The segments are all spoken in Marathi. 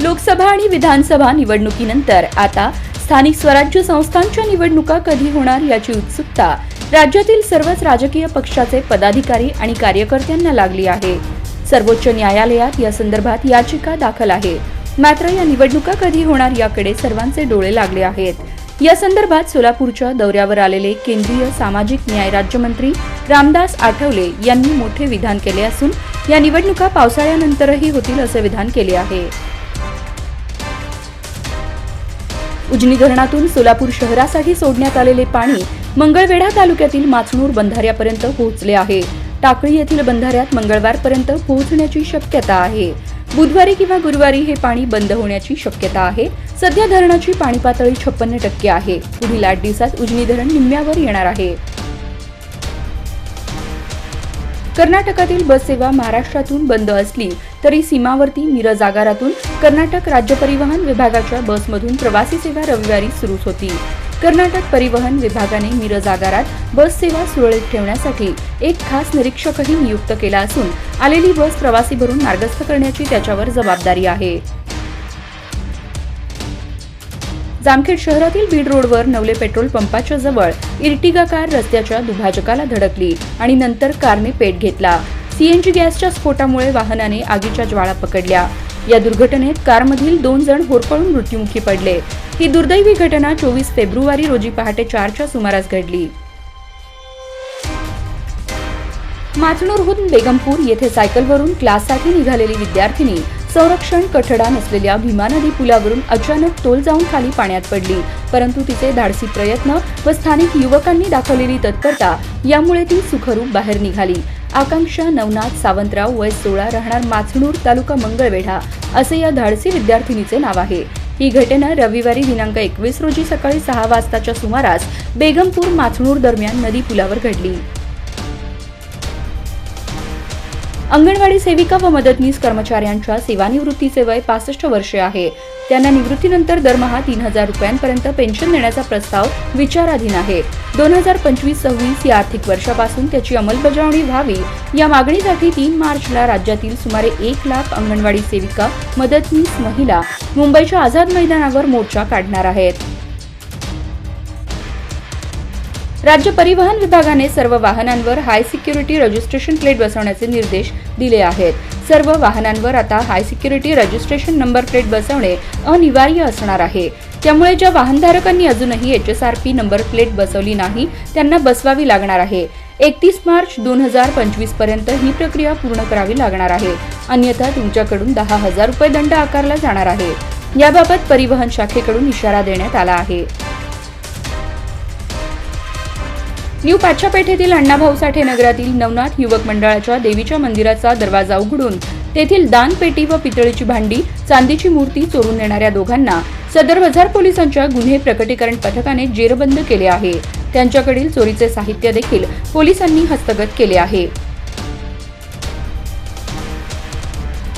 लोकसभा आणि विधानसभा निवडणुकीनंतर आता स्थानिक स्वराज्य संस्थांच्या निवडणुका कधी होणार याची उत्सुकता राज्यातील सर्वच राजकीय पक्षाचे पदाधिकारी आणि कार्यकर्त्यांना लागली आहे। सर्वोच्च न्यायालयात या संदर्भात याचिका दाखल आहे। मात्र या निवडणुका कधी होणार याकडे सर्वांचे डोळे लागले आहेत। या संदर्भात सोलापूरच्या दौऱ्यावर आलेले केंद्रीय सामाजिक न्याय राज्यमंत्री रामदास आठवले यांनी मोठे विधान केले असून या निवडणुका पावसाळ्यानंतरही होतील असे विधान केले आहे। उजनी धरणातून सोलापूर शहरासाठी सोडण्यात आलेले पाणी मंगळवेढा तालुक्यातील माचणूर बंधाऱ्यापर्यंत पोहोचले आहे। टाकळी येथील बंधाऱ्यात मंगळवारपर्यंत पोहोचण्याची शक्यता आहे। बुधवारी किंवा गुरुवारी हे पाणी बंद होण्याची शक्यता आहे। सध्या धरणाची पाणी पातळी 56% आहे। पुढील 8 दिवसात उजनी धरण निम्म्यावर येणार आहे। कर्नाटकातील बस सेवा महाराष्ट्रातून बंद असली तरी सीमावर्ती मिरज आगारातून कर्नाटक राज्य परिवहन विभागाच्या बसमधून प्रवासी सेवा रविवारी सुरू होती। कर्नाटक परिवहन विभागाने मिरज आगारात बस सेवा सुरळीत ठेवण्यासाठी एक खास निरीक्षकही नियुक्त केला असून आलेली बस प्रवासी भरून मार्गस्थ करण्याची त्याच्यावर जबाबदारी आहे। जामखेड शहरातील बीड रोडवर नवले पेट्रोल पंपाच्या जवळ इर्टिगा कार रस्त्याच्या दुभाजकाला धडकली आणि नंतर कारने पेट घेतला। सीएनजी गॅसच्या स्फोटामुळे वाहनाने आगीच्या ज्वाळा पकडल्या। या दुर्घटनेत कारमधील 2 जण होरपळून मृत्युमुखी पडले। ही दुर्दैवी घटना 24 फेब्रुवारी रोजी पहाटे 4च्या सुमारास घडली। माचणूरहून बेगमपूर येथे सायकलवरून क्लाससाठी निघालेली विद्यार्थिनी संरक्षण कठडा नसलेल्या भीमा नदी पुलावरून अचानक तोल जाऊन खाली पाण्यात पडली, परंतु तिचे धाडसी प्रयत्न व स्थानिक युवकांनी दाखवलेली तत्परता यामुळे ती सुखरूप बाहेर निघाली। आकांक्षा नवनाथ सावंतराव वय 16 राहणार माचणूर तालुका मंगळवेढा असे या धाडसी विद्यार्थिनीचे नाव आहे। ही घटना रविवारी दिनांक 21 रोजी सकाळी 6 वाजताच्या सुमारास बेगमपूर माचणूर दरम्यान नदी पुलावर घडली। अंगणवाडी सेविका व मदतनीस कर्मचाऱ्यांच्या सेवानिवृत्तीचे वय 65 वर्षे आहे। त्यांना निवृत्तीनंतर दरमहा 3000 रुपयांपर्यंत पेन्शन देण्याचा प्रस्ताव विचाराधीन आहे। 2025-26 या आर्थिक वर्षापासून त्याची अंमलबजावणी व्हावी या मागणीसाठी 3 मार्चला राज्यातील सुमारे 1 लाख अंगणवाडी सेविका मदतनीस महिला मुंबईच्या आझाद मैदानावर मोर्चा काढणार आहेत। राज्य परिवहन विभागाने सर्व वाहनांवर हाय सिक्युरिटी रजिस्ट्रेशन प्लेट बसवण्याचे निर्देश दिले आहेत। सर्व वाहनांवर आता हाय सिक्युरिटी रजिस्ट्रेशन नंबर प्लेट बसवणे अनिवार्य असणार आहे। त्यामुळे ज्या वाहनधारकांनी अजूनही HSRP नंबर प्लेट बसवली नाही त्यांना बसवावी लागणार आहे। 31 मार्च 2025 पर्यंत ही प्रक्रिया पूर्ण करावी लागणार आहे, अन्यथा तुमच्याकडून 10,000 रुपये दंड आकारला जाणार आहे। याबाबत परिवहन शाखेकडून इशारा देण्यात आला आहे। न्यू पाच्छापेठेतील अण्णाभाऊ साठे नगरातील नवनाथ युवक मंडळाच्या देवीच्या मंदिराचा दरवाजा उघडून तेथील दानपेटी व पितळीची भांडी, चांदीची मूर्ती चोरून नेणाऱ्या दोघांना सदर बाजार पोलिसांच्या गुन्हे प्रकटीकरण पथकाने जेरबंद केले आहे। त्यांच्याकडील चोरीचे साहित्य देखील पोलिसांनी हस्तगत केले आहे।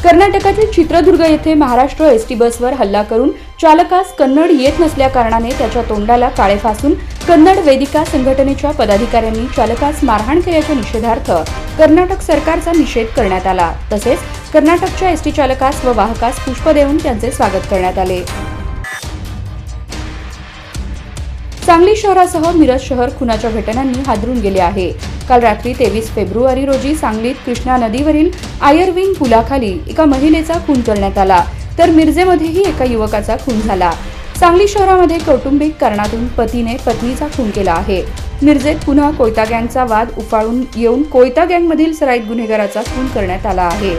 कर्नाटकातील चित्रदुर्ग येथे महाराष्ट्र एसटी बसवर हल्ला करून चालकास कन्नड येत नसल्या कारणाने त्याच्या तोंडाला काळे फासून कन्नड वेदिका संघटनेच्या पदाधिकाऱ्यांनी चालकास मारहाण केल्याच्या निषेधार्थ कर्नाटक सरकारचा निषेध करण्यात आला। तसेच कर्नाटकच्या एसटी चालकास व वाहकास पुष्प देऊन त्यांचे स्वागत करण्यात आले। सांगली शहरासह मिरज शहर खुनाच्या घटनांनी हादरून गेले आहे। काल रात्री 23 फेब्रुवारी रोजी सांगलीत कृष्णा नदीवरील आयर्विंग पुलाखाली एका महिलेचा खून करण्यात आला, तर मिरजेमध्येही एका युवकाचा खून झाला। सांगली शहरामध्ये कौटुंबिक कारणातून पतीने पत्नीचा खून केला आहे। मिरजेत पुन्हा कोयता गँगचा वाद उफाळून येऊन कोयता गँगमधील सराईत गुन्हेगाराचा खून करण्यात आला आहे।